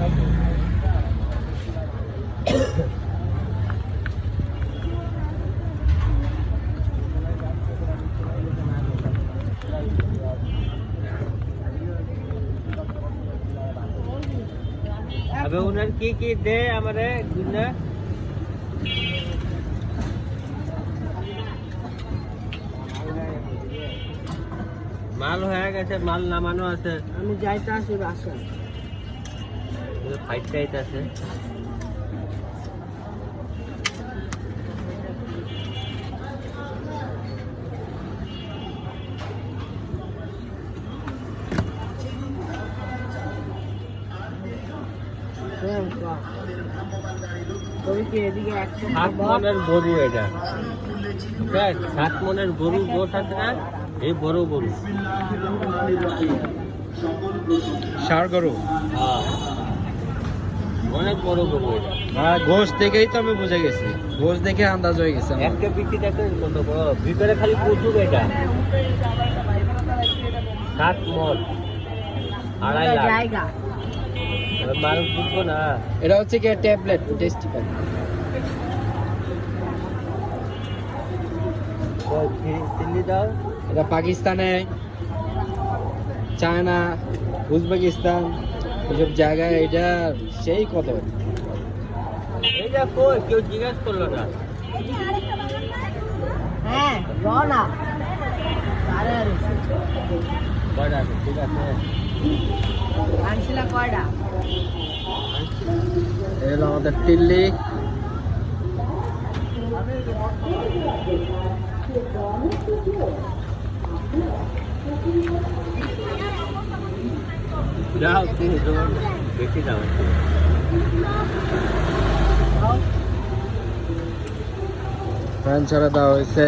अब उन्हें की दे हमारे गुना মাল হয়ে গেছে, মাল নামানো আছে। আমি যাইতে আসি বাসা ফাইট টাইট আছে। সাত মনের গরু এটা, 7 মনের গরু গোশ আছে না, এই বড় গরু ষাঁড় গরু, অনেক বড় গরু এটা। হ্যাঁ, গোশ দেখেই তো আমি বুঝে গেছি, গোশ দেখে আন্দাজ হয়ে গেছে আমার। একটা পিঠি দেখেন কত বড়, ভিতরে খালি প্রচুর এটা। 7 মন 2.5 লাখ জায়গা মানুষ বুঝবো না। এটা হচ্ছে কি ট্যাবলেট টেস্টিকল। দিল্লি দাও। এটা পাকিস্তানে, চায়না, উজবেকিস্তান এসব জায়গায় এটা সেই কত। এইটা কই কেউ জিজ্ঞেস করলো না। হ্যাঁ রনা আরে আরে কয়টা আছে? ঠিক আছে, আনছিলা কয়টা? এগুলো আমাদের টিল্লি। যাও তুমি বেশি দাও একটু। ফ্যান ছাড়া দেওয়া হয়েছে,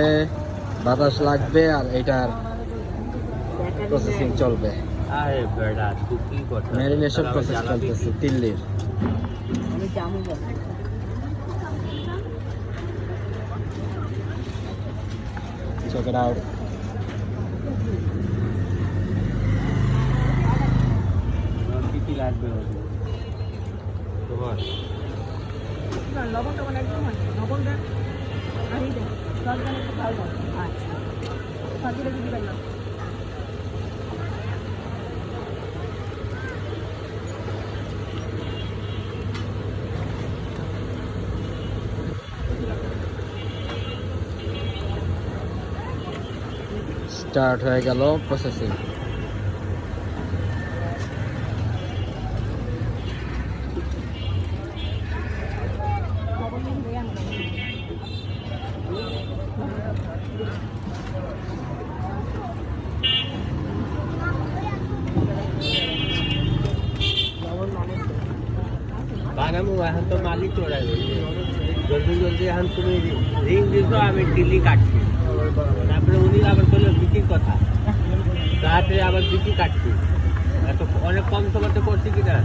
বাতাস লাগবে আর এটার প্রসেসিং চলবে, আরে বেড়া তুই কি করছিস? ম্যারিনেশন প্রসেস চলতেছে তিল্লির। আমি জামু Check it out. কি কি লাগবে তোমার? লবণ টবণ একদম আছে, লবণ দেন আর এই দেন 10 গ্রাম একটু চাল দেন। আচ্ছা সাথে কি দিবেন না? স্টার্ট হয়ে গেল প্রসেসিং। বানামু এখন তো মালিক চড়াই হয়েছে, জলদি জলদি এখন তুমি রিং দিছো, আমি টিলি কাটছি, তারপরে উনি আবার বললো বিক্রির কথা, তারপরে আবার বিক্রি কাটছি। এত অনেক কম সময়তে করছি কিনা।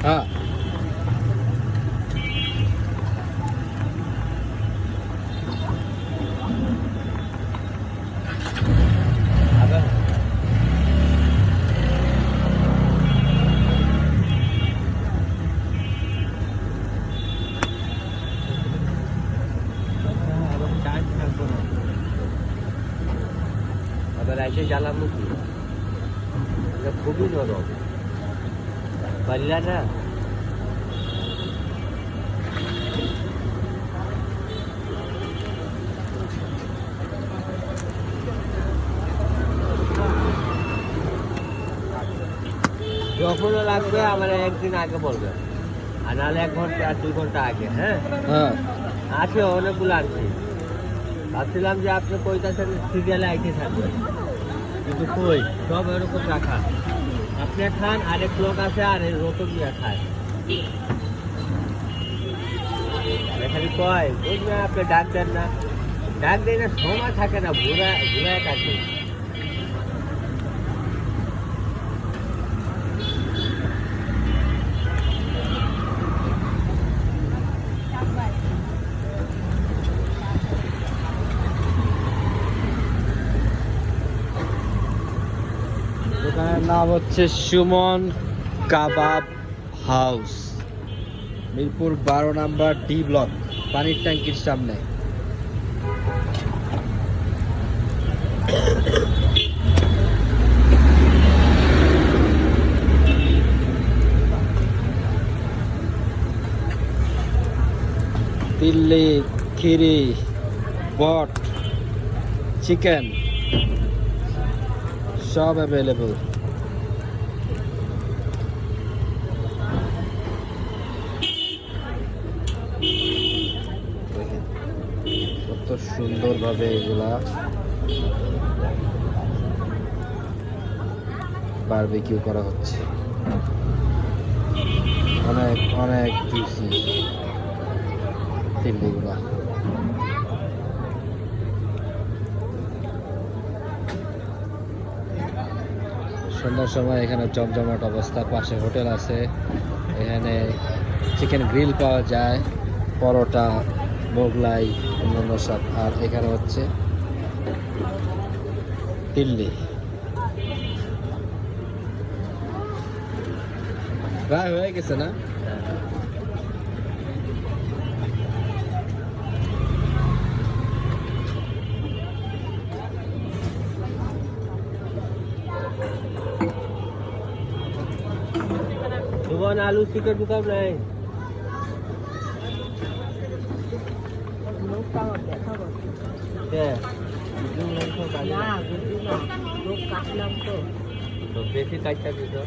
হ্যাঁ, আবার চার্জ থাকবো না, আবার এসে জ্বালাবো কি, এটা খুবই নরম পারলা না। যখনও লাগবে আমার একদিন আগে বলবে, আর নাহলে 1 ঘন্টা আর 2 ঘন্টা আগে। হ্যাঁ হ্যাঁ, আছে অনেকগুলো আনছি, ভাবছিলাম যে আপনি কইতাছেন সিরিয়ালে আইতে থাকবে, কিন্তু কই সব এরকম রাখা। আপনি খান, আরেক লোক আছে আর রতন দিয়া খায়, এখানে কয় বুঝবে আপনি ডাক দেন না, ডাক দেয় না, সময় থাকে না, ঘুরায় থাকে। দোকানের নাম হচ্ছে Suman Kabab house, Mirpur 12 number D block, পানির ট্যাঙ্কির সামনে। দিল্লি, খিরি, বট, চিকেন সব অ্যাভেলেবল। কত সুন্দরভাবে এগুলা বারবিকিউ করা হচ্ছে, অনেক অনেক জুসি দিল্লিগুলা। সন্ধ্যার সময় এখানে জমজমাট অবস্থা, পাশে হোটেল আছে, এখানে চিকেন গ্রিল পাওয়া যায়, পরোটা, মোগলাই, অন্যান্য সব। আর এখানে হচ্ছে দিল্লি। প্রায় হয়ে গেছে না? सुबह आलू चिकन कब रहे লোক পাওয়া দেখাবো थे? না বুঝলি না, লোক কাটলাম তো। तो बेसी काटता भी तो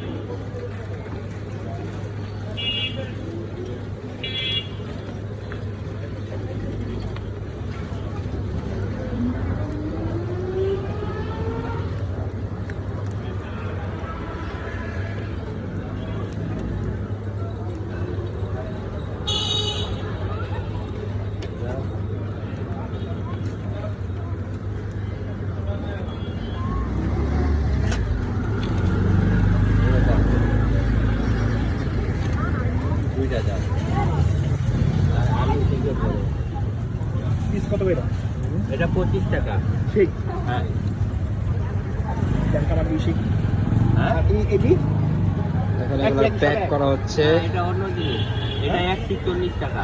পিস কত করে? এটা 25 টাকা। ঠিক হ্যাঁ ট্যাঙ্কা মানে বেশি। হ্যাঁ আর এটি এখানে এগুলো প্যাক করা হচ্ছে। এটা অন্য জিনিস, এটা 140 টাকা।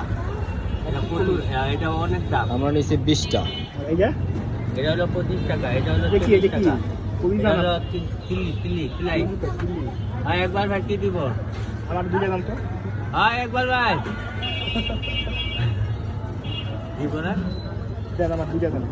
এটা প্রচুর, এটা অনেক দাম। আমরা নিচ্ছি 20টা। আর এই যে এটা হলো 25 টাকা, এটা হলো দেখি 40 এটা কি টাকা। খুবই এটা জানা। হলো কিলাই। হ্যাঁ একবার ভাই কি দিব? আমার দুটো দাম তো হ্যাঁ একবার ভাই দিব না? দেন, আমার দুটো দাম।